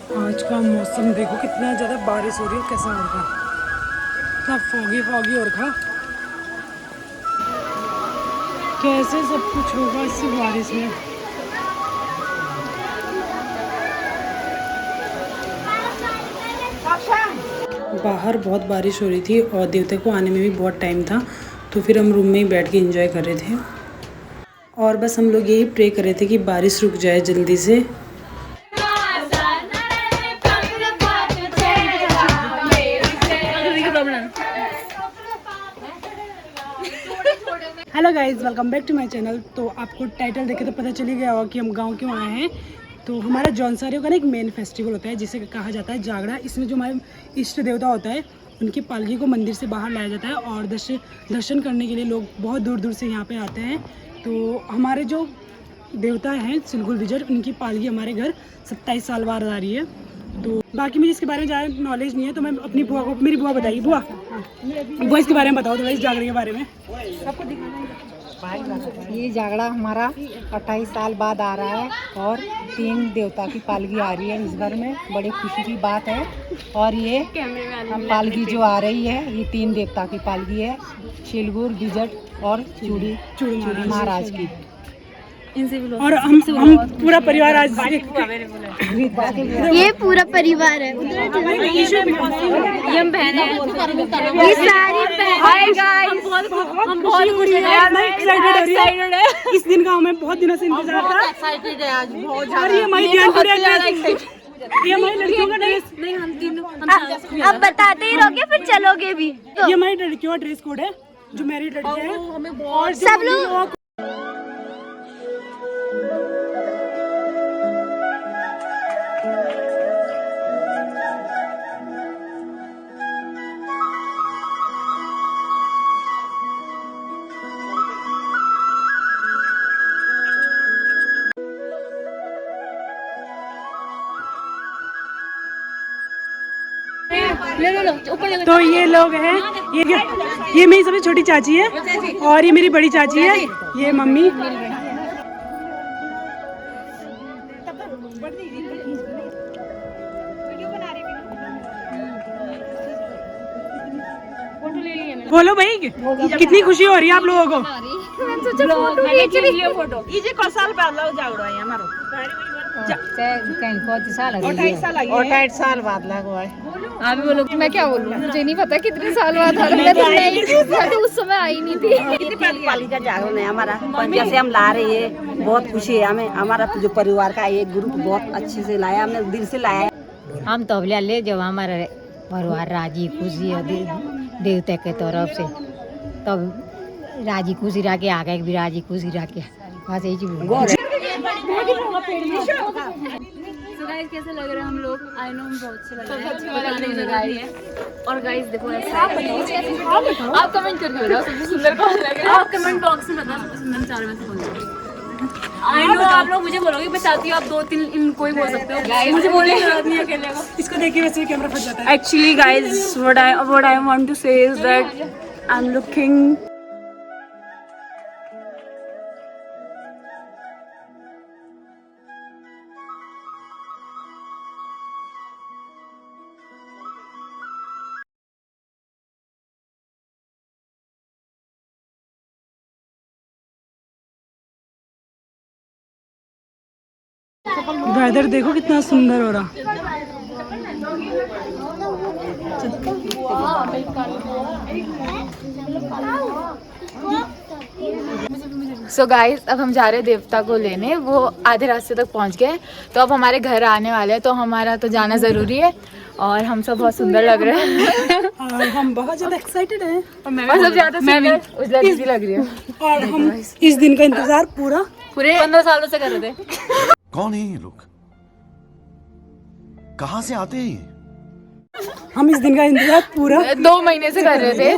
आज का मौसम देखो कितना ज़्यादा बारिश हो रही है, कैसा हो रहा है, इतना फॉगी फॉगी हो रखा। कैसे सब कुछ होगा इसी बारिश में। बाहर बहुत बारिश हो रही थी और देवता को आने में भी बहुत टाइम था, तो फिर हम रूम में ही बैठ के एंजॉय कर रहे थे और बस हम लोग यही प्रे कर रहे थे कि बारिश रुक जाए जल्दी से। Hello guys, welcome back to my channel. तो आपको टाइटल देखे तो पता चल ही गया होगा कि हम गांव क्यों आए हैं। तो हमारा जौनसारियों का ना एक मेन फेस्टिवल होता है जिसे कहा जाता है जागड़ा। इसमें जो हमारे इष्ट देवता होता है उनकी पालकी को मंदिर से बाहर लाया जाता है और दर्शन करने के लिए लोग बहुत दूर दूर से यहाँ पे आते हैं। तो हमारे जो देवता हैं सिलगुल विजय, उनकी पालकी हमारे घर 27 साल बाद आ रही है। तो बाकी मुझे इसके बारे में ज़्यादा नॉलेज नहीं है, तो मैं अपनी बुआ को, मेरी बुआ बताइए। बुआ इसके बारे में बताओ थोड़ा, इस जागरण के बारे में। सबको दिखाना ये जागड़ा हमारा 28 साल बाद आ रहा है और 3 देवता की पालकी आ रही है इस घर में। बड़ी खुशी की बात है। और ये पालकी जो आ रही है ये 3 देवता की पालकी है, शिलगुर, बिजट और चूड़ी महाराज की। और हम पूरा परिवार आज ये पूरा परिवार है। ये बहन है, ये सारी हम बहुत एक्साइटेड है। इस दिन का हमें बहुत दिनों से इंतजार था। एक्साइटेड है आज बहुत और ये हमारी ये हमारी लड़कियों का ड्रेस नहीं, हम तीनों अब बताते ही रहोगे फिर चलोगे भी। ये हमारी लड़कियों का ड्रेस कोड है जो मैरिड लड़कियां हैं और सब लोग तो ये लोग हैं, ये मेरी सबसे छोटी चाची है और ये मेरी बड़ी चाची है, ये मम्मी। बोलो भाई, कितनी खुशी हो रही है आप लोगों को। साल बाद लगा है। आप बोलो, मैं क्या बोलूँ, मुझे नहीं पता कितने साल बाद आ रहा है। तो उस समय आई नहीं थी। पालिका जागरण है हमारा, जैसे हम ला रहे हैं, बहुत खुशी है हमें। हमारा जो परिवार का एक ग्रुप बहुत अच्छे से लाया, हमने दिल से लाया। हम तो ले जब हमारा परिवार राजी खुशी है देवता के तरफ से, तब राजी खुशी रह के आगे भी राजी खुशी रह के बस यही। कैसे लग रहे हैं हम लोग? आई नो हम बहुत अच्छे लग रहे हैं। और गाइस देखो ऐसा आप कमेंट करके बताओ सबसे सुंदर कौन लग रहा है। आप कमेंट बॉक्स में बताओ सबसे सुंदर चारों में से कौन लग रहा है। आई नो आप लोग मुझे बोलोगे, मैं चाहती हूँ आप 2-3 इनको ही बोल सकते हो, मुझे बोलने की जरूरत नहीं है अकेले को। इसको देखिए वैसे कैमरा फट जाता है। Actually guys what I want to say is that I am looking weather देखो कितना सुंदर हो रहा। सो गाइस अब हम जा रहे हैं देवता को लेने। वो आधे रास्ते तक पहुंच गए, तो अब हमारे घर आने वाले हैं, तो हमारा तो जाना ज़रूरी है। और हम सब बहुत सुंदर लग रहे हैं और हम बहुत ज़्यादा एक्साइटेड हैं और सब ज़्यादा सुंदर लग रही है। और हम इस दिन का इंतजार पूरे 15 सालों से कर रहे थे। कौन है ये लोग, कहाँ से आते हैं? हम इस दिन का इंतजार पूरा 2 महीने से कर रहे थे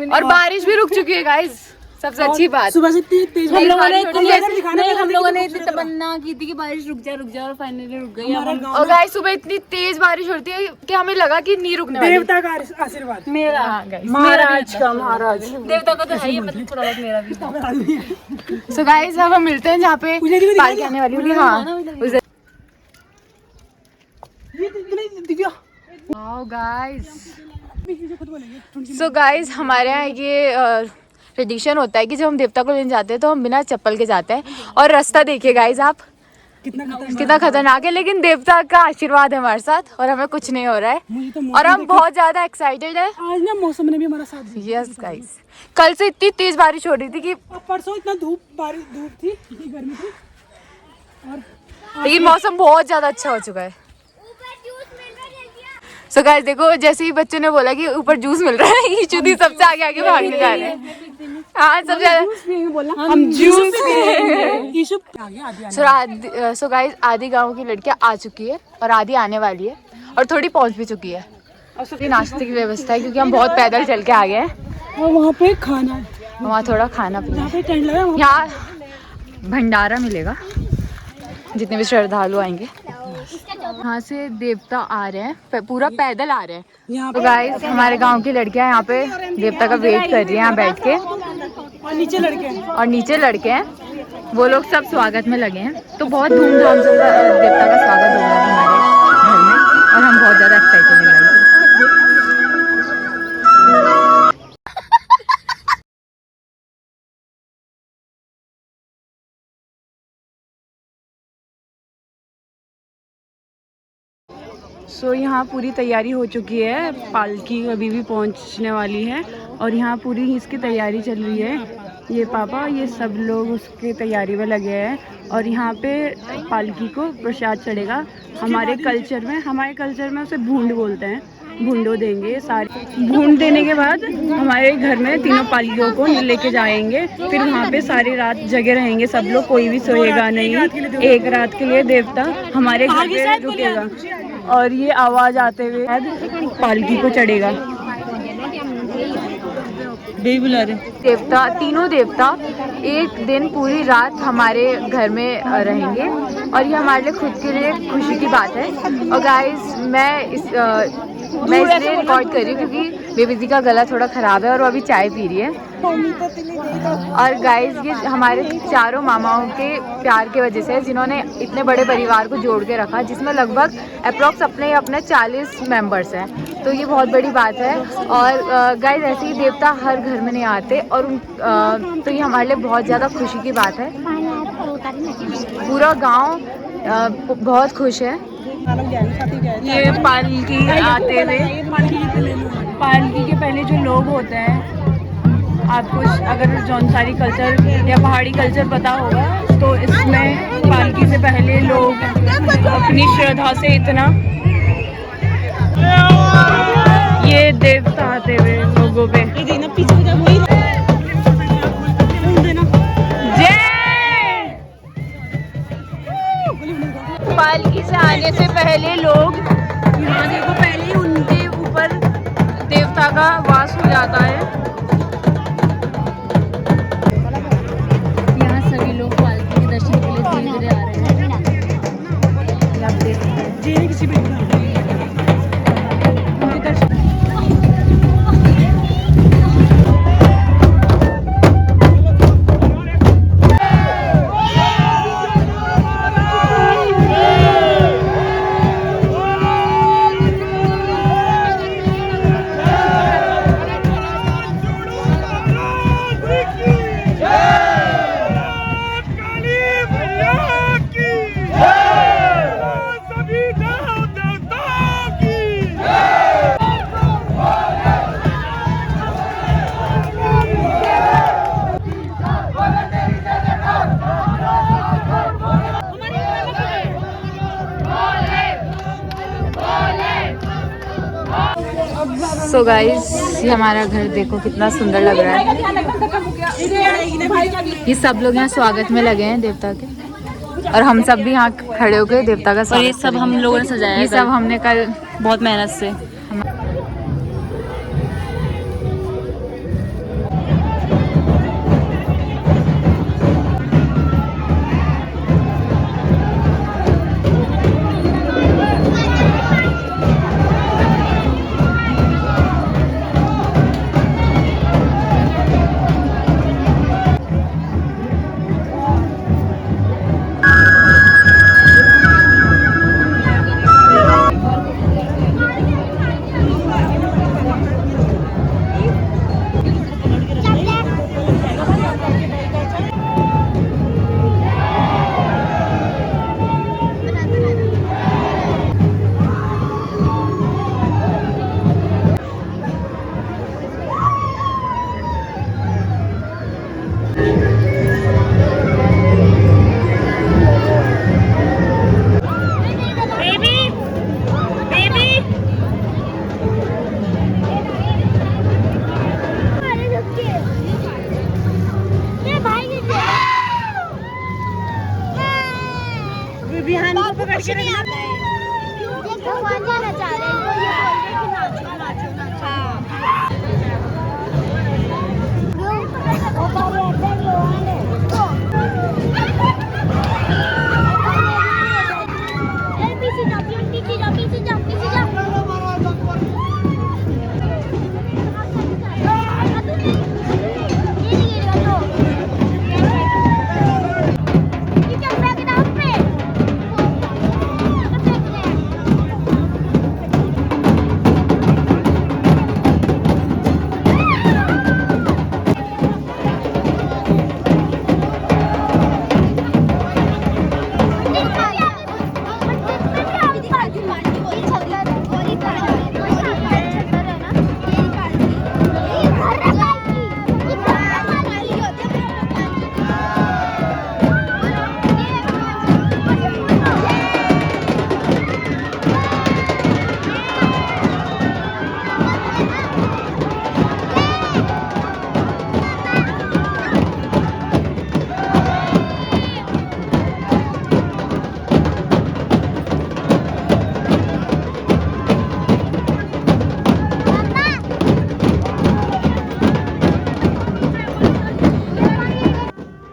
और बारिश भी रुक चुकी है गाइस। सबसे अच्छी बात, सुबह से तेज हम लोगों ने इतनी तमन्ना की थी कि बारिश रुक जाए और फाइनली रुक गई। और गाइस सुबह इतनी तेज बारिश होती है कि हमें लगा कि नहीं रुकने वाली। देवता का आशीर्वाद मेरा महाराज का महाराज देवता का तो है ही, मतलब थोड़ा बहुत मेरा भी। सो गाइस अब हम मिलते हैं जहाँ पे पालकी आने वाली होगी। हाँ दिव्या सो गाइज हमारे यहाँ ये ट्रेडिशन होता है कि जब हम देवता को लेने जाते हैं तो हम बिना चप्पल के जाते हैं। और रास्ता देखिए गाइज आप कितना खतरनाक है, लेकिन देवता का आशीर्वाद है हमारे साथ और हमें कुछ नहीं हो रहा है और हम बहुत ज्यादा एक्साइटेड है। आज ना मौसम ने भी हमारा साथ दिया। यस गाइज, कल से इतनी तेज बारिश हो रही थी कि परसों इतना धूप थी, इतनी गर्मी थी, और लेकिन मौसम बहुत ज्यादा अच्छा हो चुका है। सो गाइस देखो, जैसे ही बच्चों ने बोला कि ऊपर जूस मिल रहा है, ये चुदी सबसे आगे आगे भागने जा रहे हैं। हाँ सब ज्यादा हम जूस सो गाइस आधी गांव की लड़कियां आ चुकी है और आधी आने वाली है और थोड़ी पहुंच भी चुकी है। और थोड़ी नाश्ते की व्यवस्था है क्योंकि हम बहुत पैदल चल के आ गए हैं। और वहाँ पे खाना, वहाँ थोड़ा खाना पीना, पे टेंट लगा, यहाँ भंडारा मिलेगा जितने भी श्रद्धालु आएंगे। यहाँ से देवता आ रहे हैं, पूरा पैदल आ रहे हैं यहाँ तो गाइस हमारे गांव की लड़कियां यहाँ पे देवता का वेट कर रही हैं यहाँ बैठ के। और नीचे लड़के हैं, वो लोग सब स्वागत में लगे हैं। तो बहुत धूमधाम से देवता का स्वागत होगा हमारे घर में और हम बहुत ज़्यादा एक्साइटेड हैं। सो यहाँ पूरी तैयारी हो चुकी है, पालकी अभी भी पहुँचने वाली है और यहाँ पूरी इसकी तैयारी चल रही है। ये पापा ये सब लोग उसकी तैयारी में लगे हैं और यहाँ पे पालकी को प्रसाद चढ़ेगा। हमारे कल्चर में उसे भूंड बोलते हैं, भूंडो देंगे। सारे भूंड देने के बाद हमारे घर में तीनों पालकियों को लेके जाएंगे, फिर वहाँ पे सारी रात जगे रहेंगे सब लोग, कोई भी सोएगा नहीं। एक रात के लिए देवता हमारे घर पे रुकेगा और ये आवाज आते हुए पालकी को चढ़ेगा। देवता तीनों देवता एक दिन पूरी रात हमारे घर में रहेंगे और ये हमारे लिए खुद के लिए खुशी की बात है। और गाइस मैं इसलिए रिकॉर्ड कर रही हूँ क्योंकि बेबी जी का गला थोड़ा ख़राब है और वो अभी चाय पी रही है। और गाइस ये हमारे चारों मामाओं के प्यार की वजह से, जिन्होंने इतने बड़े परिवार को जोड़ के रखा, जिसमें लगभग अप्रॉक्स अपने 40 मेंबर्स हैं। तो ये बहुत बड़ी बात है। और गाइस ऐसे ही देवता हर घर में नहीं आते और तो ये हमारे लिए बहुत ज़्यादा खुशी की बात है। पूरा गाँव बहुत खुश है। ये पालकी आते हुए, पालकी के पहले जो लोग होते हैं, आपको अगर जौनसारी कल्चर या पहाड़ी कल्चर पता होगा तो इसमें पालकी से पहले लोग अपनी श्रद्धा से इतना, ये देवता आते हुए लोगों पे पालकी से आने से पहले लोग यहाँ देखो, पहले ही उनके ऊपर देवता का वास हो जाता है। यहाँ सभी लोग पालकी के दर्शन के लिए धीरे धीरे आ रहे हैं। आप देख सकते हैं सो गाइस ये हमारा घर देखो कितना सुंदर लग रहा है। ये सब लोग यहाँ स्वागत में लगे हैं देवता के और हम सब भी यहाँ खड़े होकर देवता का स्वागत। और ये सब हम लोगों ने सजाया, ये सब हमने कल बहुत मेहनत से। भगवान जाना चाह रहे हैं वो ये बोल रहे हैं कि नाचो नाचो नाचो। पीछे जाओ पीछे जाओ पीछे जाओ पीछे जाओ।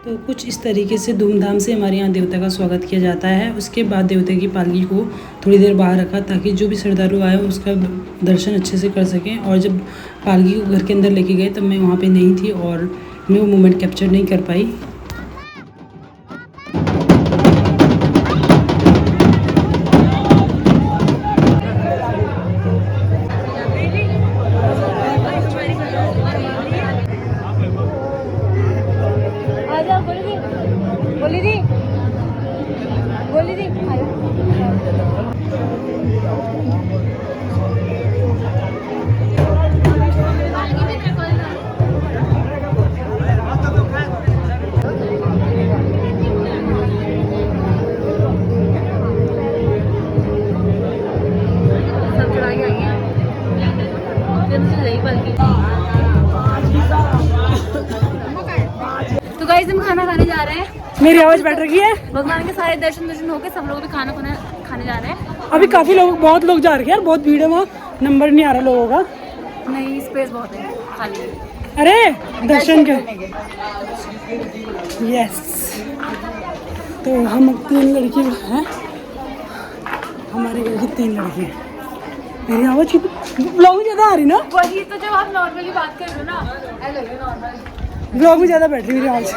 तो कुछ इस तरीके से धूमधाम से हमारे यहाँ देवता का स्वागत किया जाता है। उसके बाद देवता की पालकी को थोड़ी देर बाहर रखा ताकि जो भी श्रद्धालु आए उसका दर्शन अच्छे से कर सकें। और जब पालकी को घर के अंदर लेके गए तब मैं वहाँ पे नहीं थी और मैं वो मोमेंट कैप्चर नहीं कर पाई। तो गाइस हम खाना खाने जा रहे हैं। मेरी आवाज़ बैठ रही है। भगवान के सारे दर्शन होके सब लोग भी खाना खाने जा रहे हैं। अभी काफ़ी लोग बहुत लोग जा रहे हैं यार, बहुत भीड़ है वहाँ, नंबर नहीं आ रहा लोगों का। नहीं स्पेस बहुत है खाली। अरे दर्शन के यस। तो हम 3 लड़की हैं, हमारे घर की 3 लड़की हैं। मेरी आवाज़ ब्लॉग में ज़्यादा आ रही ना? वही तो जब आप नॉर्मली बात कर रहे हो ना, ब्लॉग में ज़्यादा बैठ रही मेरी आवाज़।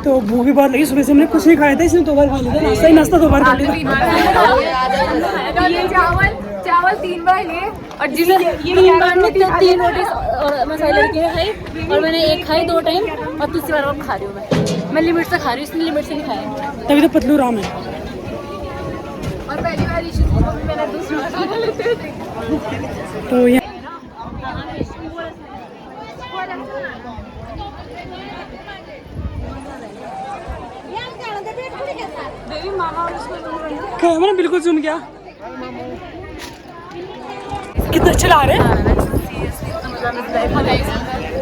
तो भूख भी बहुत लगी, सुबह से हमने कुछ नहीं खाया था, इसने 2 बार खा लिया था। नाश्ता ही नाश्ता 2 बार खा लिया था। ये चावल 3 बार लिए और जिसे 3 बार में 3 रोटी और मसाले लड़की ने खाई और मैंने 1 खाई 2 टाइम और तीसरी बार और खा रही हूँ। मैं लिमिट से खा रही हूँ, इसने लिमिट से नहीं खाया। तभी तो पतलू राम है। और पहली बार मैंने दूसरी बार खाना लेते थे। तो ये मैंने बिल्कुल सुन गया। कितना चला रहे हैं।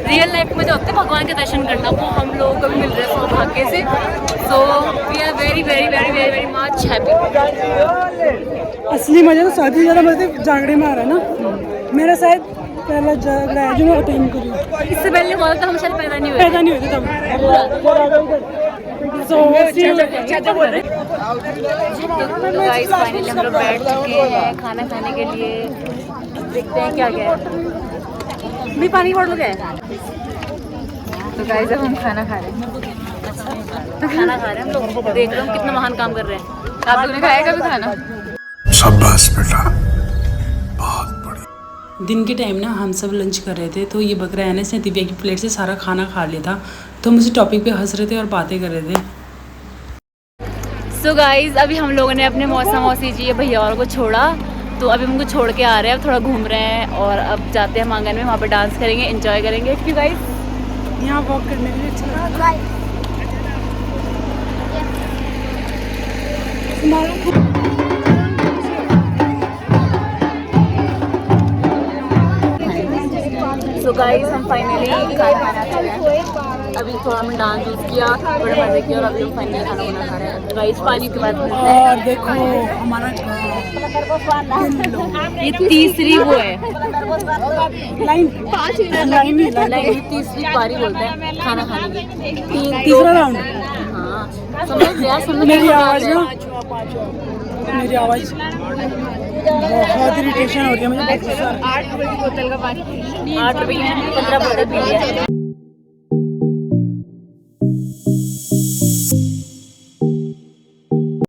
रियल लाइफ में जो होते हैं भगवान के दर्शन करना, वो हम लोगों को भी मिल रहे हैं सौभाग्य से। So we are very very very very very much happy. असली मजा तो शादी से ज़्यादा मजा जागड़े में आ रहा है ना। मेरा शायद पहला जागड़ा है जो मैं अटेंड कर रही हूँ। इससे पहले हुआ था, हम शायद पैदा नहीं हुए थे तब। तो गाइस फाइनली हम लोग बैठ चुके हैं खाना खाने के लिए। देखते हैं क्या क्या है। भी पानी बोल गए। तो गाइस अब हम खाना खा रहे हैं। तो खाना खा रहे हैं हम लोग। देख लो हम कितना महान काम कर रहे हैं। आप लोगों ने खाया कभी खाना? शाबाश बेटा, बहुत बढ़िया। दिन के टाइम ना हम सब लंच कर रहे थे, तो ये बकरा है ना, इसने दिव्या की प्लेट से सारा खाना खा लिया था। तो हम उसी टॉपिक पे हंस रहे थे और बातें कर रहे थे। सो गाइज अभी हम लोगों ने अपने मौसी जी भैया और को छोड़ा, तो अभी उनको छोड़ के आ रहे हैं। अब थोड़ा घूम रहे हैं और अब जाते हैं मांगन में, वहाँ पे डांस करेंगे, एंजॉय करेंगे। क्यों गाइज यहाँ वॉक करने के लिए अच्छा लगता है। सो गाइज हम फाइनली खाना चले हैं। अभी थोड़ा हमने डांस यूज किया, बड़े मजे किया और अभी हम फाइनली खाना वाना खा रहे हैं। गाइस पानी के बाद और देखो हमारा ये तीसरी वो है लाइन लाइन तीसरी पारी बोलते हैं खाना खाने की। तीसरा राउंड। हाँ समझ गया समझ मेरी गया। आवाज़ ना मेरी आवाज़ बहुत इरिटेशन हो रही है मुझे। 8 रुपए की बोतल का पानी 8 रुपए की 15 बोतल पी लिया।